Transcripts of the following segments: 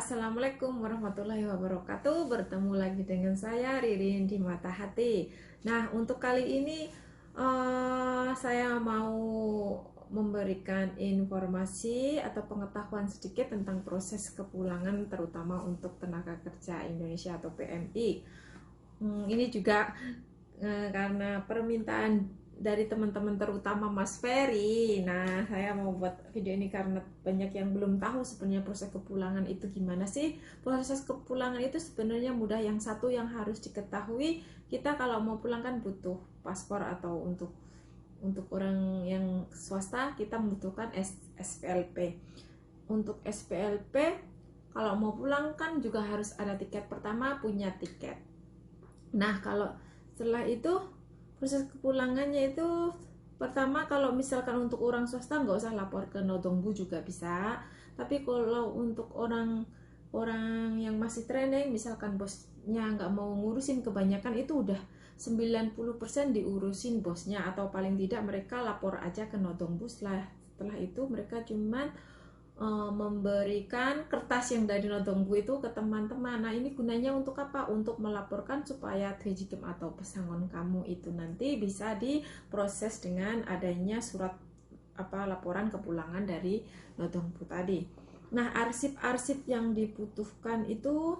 Assalamualaikum warahmatullahi wabarakatuh. Bertemu lagi dengan saya Ririn di Mata Hati. Nah, untuk kali ini saya mau memberikan informasi atau pengetahuan sedikit tentang proses kepulangan, terutama untuk tenaga kerja Indonesia atau PMI. Ini juga karena permintaan dari teman-teman, terutama Mas Ferry. Nah, saya mau buat video ini karena banyak yang belum tahu sebenarnya proses kepulangan itu gimana sih. Proses kepulangan itu sebenarnya mudah. Yang satu yang harus diketahui, kita kalau mau pulang kan butuh paspor, atau untuk orang yang swasta kita membutuhkan SPLP. Untuk SPLP kalau mau pulang kan juga harus ada tiket. Pertama punya tiket. Nah, kalau setelah itu proses kepulangannya itu, pertama kalau misalkan untuk orang swasta nggak usah lapor ke Nodongbu juga bisa. Tapi kalau untuk orang yang masih training, misalkan bosnya nggak mau ngurusin, kebanyakan itu udah 90% diurusin bosnya, atau paling tidak mereka lapor aja ke Nodongbu. Setelah itu mereka cuman memberikan kertas yang dari Nodongbu itu ke teman-teman. Nah, ini gunanya untuk apa? Untuk melaporkan supaya Twejikem atau pesangon kamu itu nanti bisa diproses dengan adanya surat laporan kepulangan dari Nodongbu tadi. Nah, arsip-arsip yang dibutuhkan itu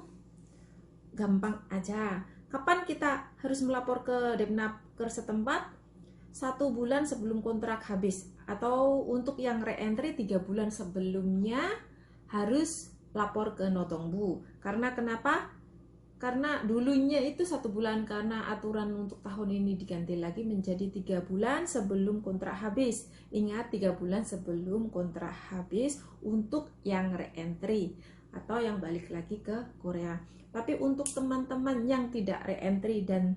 gampang aja. Kapan kita harus melapor ke Depnaker setempat? 1 bulan sebelum kontrak habis, atau untuk yang re-entry 3 bulan sebelumnya harus lapor ke Nodongbu. Karena kenapa? Karena dulunya itu 1 bulan, karena aturan untuk tahun ini diganti lagi menjadi 3 bulan sebelum kontrak habis. Ingat, 3 bulan sebelum kontrak habis untuk yang re-entry atau yang balik lagi ke Korea. Tapi untuk teman-teman yang tidak re-entry dan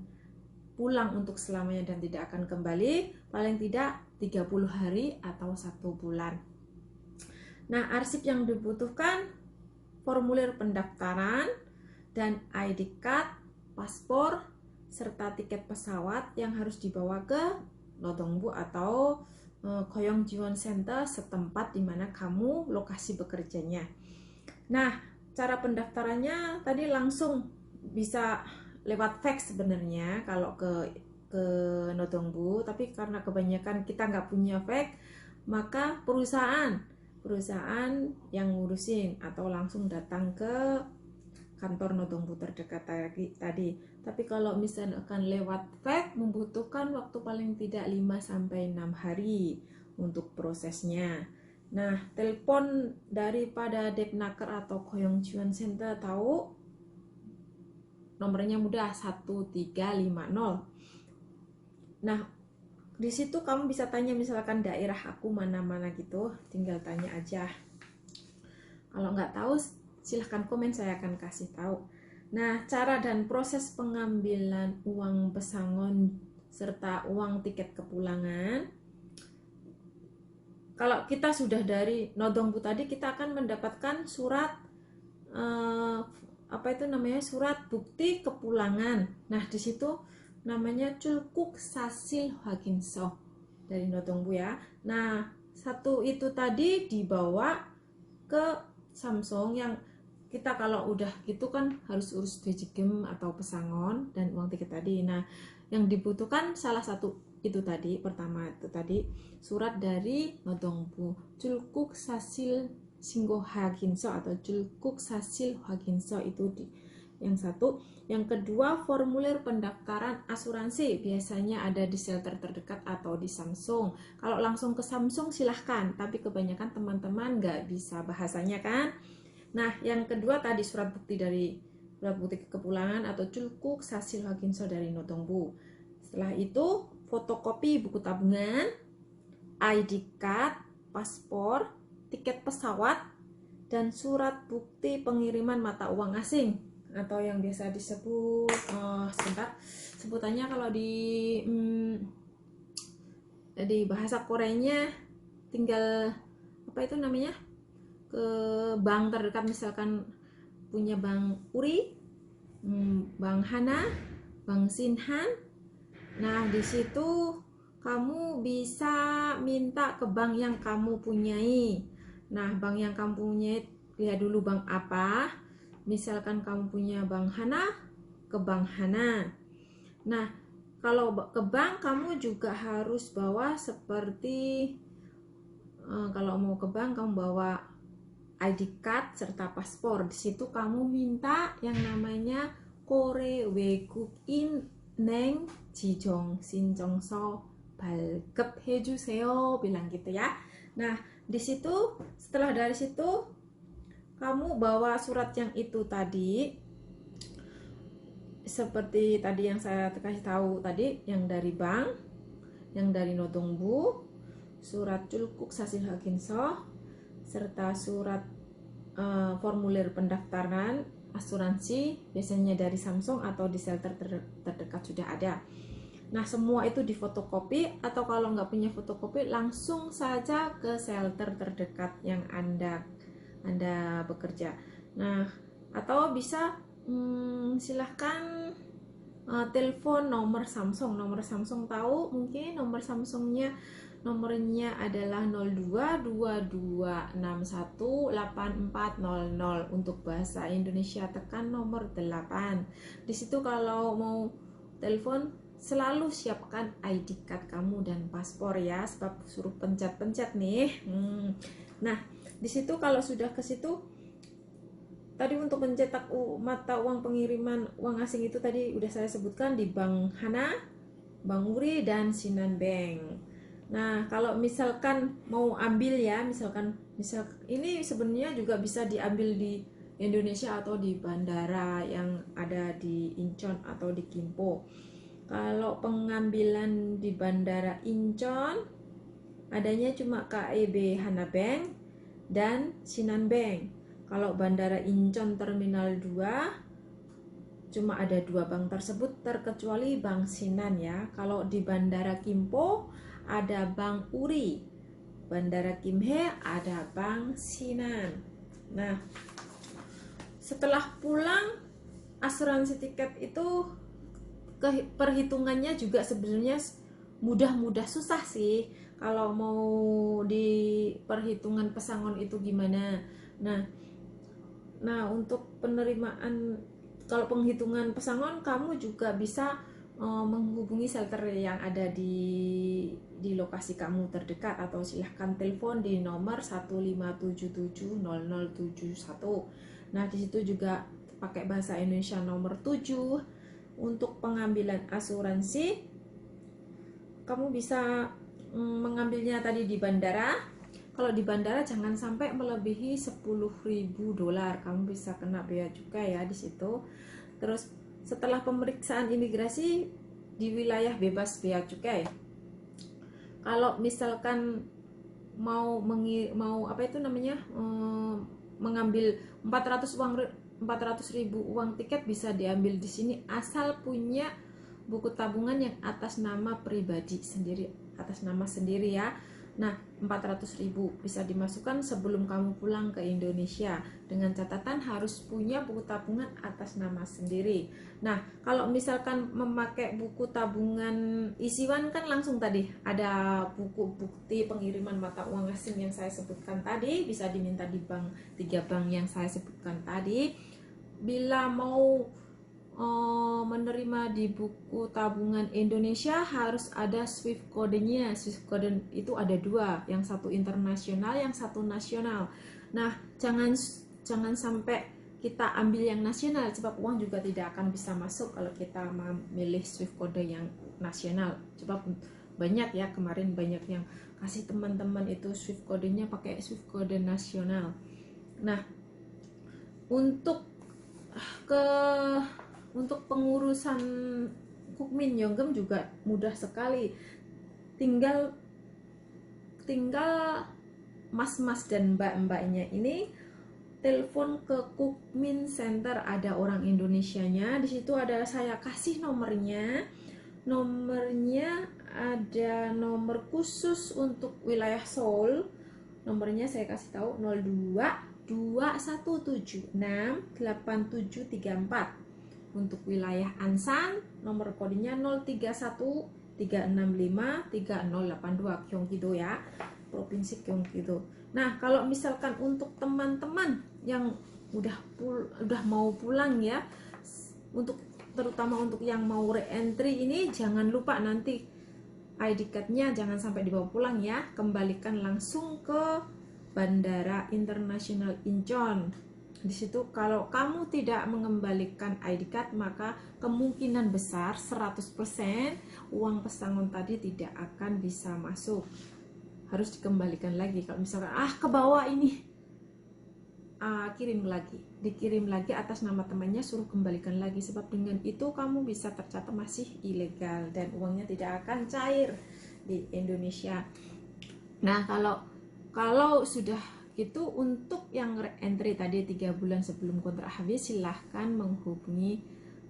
pulang untuk selamanya dan tidak akan kembali, paling tidak 30 hari atau 1 bulan. Nah, arsip yang dibutuhkan formulir pendaftaran dan ID card, paspor, serta tiket pesawat yang harus dibawa ke Nodongbu atau Koyong Jiwon Center setempat di mana kamu lokasi bekerjanya. Nah, cara pendaftarannya tadi langsung bisa lewat fax sebenarnya kalau ke Nodongbu, tapi karena kebanyakan kita nggak punya fax, maka perusahaan yang ngurusin, atau langsung datang ke kantor Nodongbu terdekat tadi. Tapi kalau misalkan lewat fax membutuhkan waktu paling tidak 5-6 hari untuk prosesnya. Nah, telepon daripada Depnaker atau Koyong Jiwon Center tahu? Nomornya mudah, 1350. Nah, di situ kamu bisa tanya misalkan daerah aku mana-mana gitu, tinggal tanya aja. Kalau nggak tahu silahkan komen, saya akan kasih tahu. Nah, cara dan proses pengambilan uang pesangon serta uang tiket kepulangan. Kalau kita sudah dari Nodongbu tadi, kita akan mendapatkan surat surat bukti kepulangan. Nah, di situ namanya Culkuk Sasil Hwakinso dari Nodongbu ya. Nah, satu itu tadi dibawa ke Samsung, yang kita kalau udah gitu kan harus urus Twejikem atau pesangon dan uang tiket tadi. Nah, yang dibutuhkan salah satu itu tadi, pertama itu tadi surat dari Nodongbu, Culkuk Sasil Singgo Hwakinso atau Culkuk Sasil Hwakinso itu yang satu. Yang kedua, formulir pendaftaran asuransi, biasanya ada di shelter terdekat atau di Samsung. Kalau langsung ke Samsung silahkan, tapi kebanyakan teman-teman nggak bisa bahasanya kan. Nah, yang kedua tadi surat bukti kepulangan atau Culkuk Sasil Hwakinso dari Nodongbu. Setelah itu fotokopi buku tabungan, ID card, paspor, tiket pesawat, dan surat bukti pengiriman mata uang asing, atau yang biasa disebut sebutannya kalau di bahasa Koreanya, tinggal ke bank terdekat, misalkan punya Bank Uri, Bank Hana, Bank Sinhan. Nah, di situ kamu bisa minta ke bank yang kamu punyai. Nah, bank yang kamu punyai lihat dulu bank apa. Misalkan kamu punya bank Hana, ke bank Hana. Nah, kalau ke bank kamu juga harus bawa seperti kalau mau ke bank kamu bawa ID card serta paspor. Di situ kamu minta yang namanya Kore Weguk In Neng Jijong Sinjongso 발급 해주세요, bilang gitu ya. Nah, di situ setelah dari situ kamu bawa surat yang itu tadi, seperti tadi yang saya kasih tahu tadi, yang dari bank, yang dari Nodongbu, surat culkuk sasil hakinso, serta surat formulir pendaftaran asuransi, biasanya dari Samsung atau di shelter terdekat sudah ada. Nah, semua itu difotokopi, atau kalau nggak punya fotokopi langsung saja ke shelter terdekat yang Anda bekerja. Nah, atau bisa silahkan telepon nomor Samsung. Nomor Samsung tahu mungkin nomor Samsungnya, nomornya adalah 0222618400. Untuk bahasa Indonesia tekan nomor 8. Di situ kalau mau telepon selalu siapkan ID card kamu dan paspor ya, sebab suruh pencet-pencet nih. Nah, di situ kalau sudah ke situ tadi untuk mencetak mata uang pengiriman uang asing itu tadi udah saya sebutkan di Bank Hana, Bank Uri, dan Sinan Bank. Nah, kalau misalkan mau ambil ya, misal ini sebenarnya juga bisa diambil di Indonesia atau di bandara yang ada di Incheon atau di Gimpo. Kalau pengambilan di bandara Incheon adanya cuma KEB Hana Bank dan Sinan Bank. Kalau bandara Incheon Terminal 2 cuma ada 2 bank tersebut terkecuali Bank Sinan ya. Kalau di bandara Gimpo ada Bank Uri, bandara Gimhae ada Bank Sinan. Nah, setelah pulang asuransi tiket itu perhitungannya juga sebenarnya mudah susah sih. Kalau mau di perhitungan pesangon itu gimana? Nah, untuk penerimaan, kalau penghitungan pesangon kamu juga bisa menghubungi shelter yang ada di lokasi kamu terdekat, atau silahkan telepon di nomor 15770071. Nah, di situ juga pakai bahasa Indonesia nomor 7. Untuk pengambilan asuransi kamu bisa mengambilnya tadi di bandara. Kalau di bandara jangan sampai melebihi $10.000, kamu bisa kena bea cukai ya di situ. Terus setelah pemeriksaan imigrasi di wilayah bebas bea cukai, kalau misalkan mau mengambil 400.000 uang tiket bisa diambil di sini, asal punya buku tabungan yang atas nama pribadi sendiri, atas nama sendiri ya. Nah, 400.000 bisa dimasukkan sebelum kamu pulang ke Indonesia, dengan catatan harus punya buku tabungan atas nama sendiri. Nah, kalau misalkan memakai buku tabungan isiwan kan langsung tadi ada buku bukti pengiriman mata uang asing yang saya sebutkan tadi, bisa diminta di bank, 3 bank yang saya sebutkan tadi. Bila mau menerima di buku tabungan Indonesia harus ada Swift kodenya. Swift kode itu ada 2, yang satu internasional, yang satu nasional. Nah, jangan sampai kita ambil yang nasional, sebab uang juga tidak akan bisa masuk kalau kita memilih Swift kode yang nasional. Sebab banyak ya, kemarin banyak yang kasih teman-teman itu Swift kodenya pakai Swift kode nasional. Nah, untuk pengurusan Kukmin Yonggem juga mudah sekali. Tinggal mas-mas dan mbak-mbaknya ini telepon ke Kukmin Center, ada orang Indonesianya. Di situ ada, saya kasih nomornya. Nomornya ada nomor khusus untuk wilayah Seoul. Nomornya saya kasih tahu 0221768734. Untuk wilayah Ansan nomor kodenya 0313653082 Gyeonggi-do ya. Provinsi Gyeonggi itu. Nah, kalau misalkan untuk teman-teman yang udah mau pulang ya, untuk terutama untuk yang mau re-entry ini, jangan lupa nanti ID card-nya jangan sampai dibawa pulang ya, kembalikan langsung ke Bandara Internasional Incheon. Di situ kalau kamu tidak mengembalikan ID card, maka kemungkinan besar 100% uang pesangon tadi tidak akan bisa masuk. Harus dikembalikan lagi. Kalau misalkan ke bawah ini, dikirim lagi atas nama temannya, suruh kembalikan lagi, sebab dengan itu kamu bisa tercatat masih ilegal dan uangnya tidak akan cair di Indonesia. Nah, kalau sudah gitu, untuk yang entry tadi 3 bulan sebelum kontrak habis, silahkan menghubungi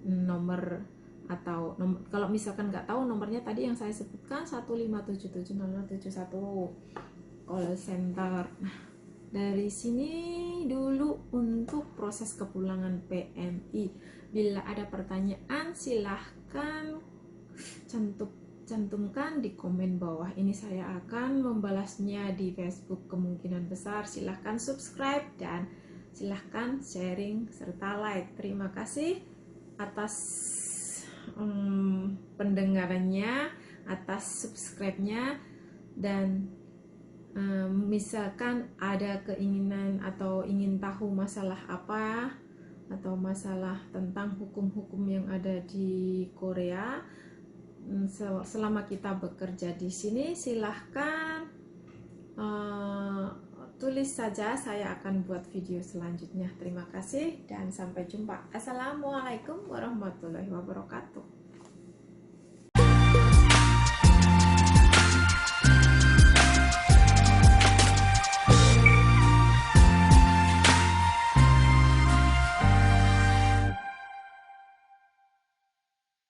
nomor, atau kalau misalkan nggak tahu nomornya tadi yang saya sebutkan 1577071 call center. Nah, dari sini dulu untuk proses kepulangan PMI. Bila ada pertanyaan silahkan cantumkan di komen bawah. Ini saya akan membalasnya di Facebook kemungkinan besar. Silahkan subscribe dan silahkan sharing serta like. Terima kasih atas pendengarannya, atas subscribe-nya, dan misalkan ada keinginan atau ingin tahu masalah apa, atau masalah tentang hukum-hukum yang ada di Korea selama kita bekerja di sini, silahkan tulis saja, saya akan buat video selanjutnya. Terima kasih dan sampai jumpa. Assalamualaikum warahmatullahi wabarakatuh.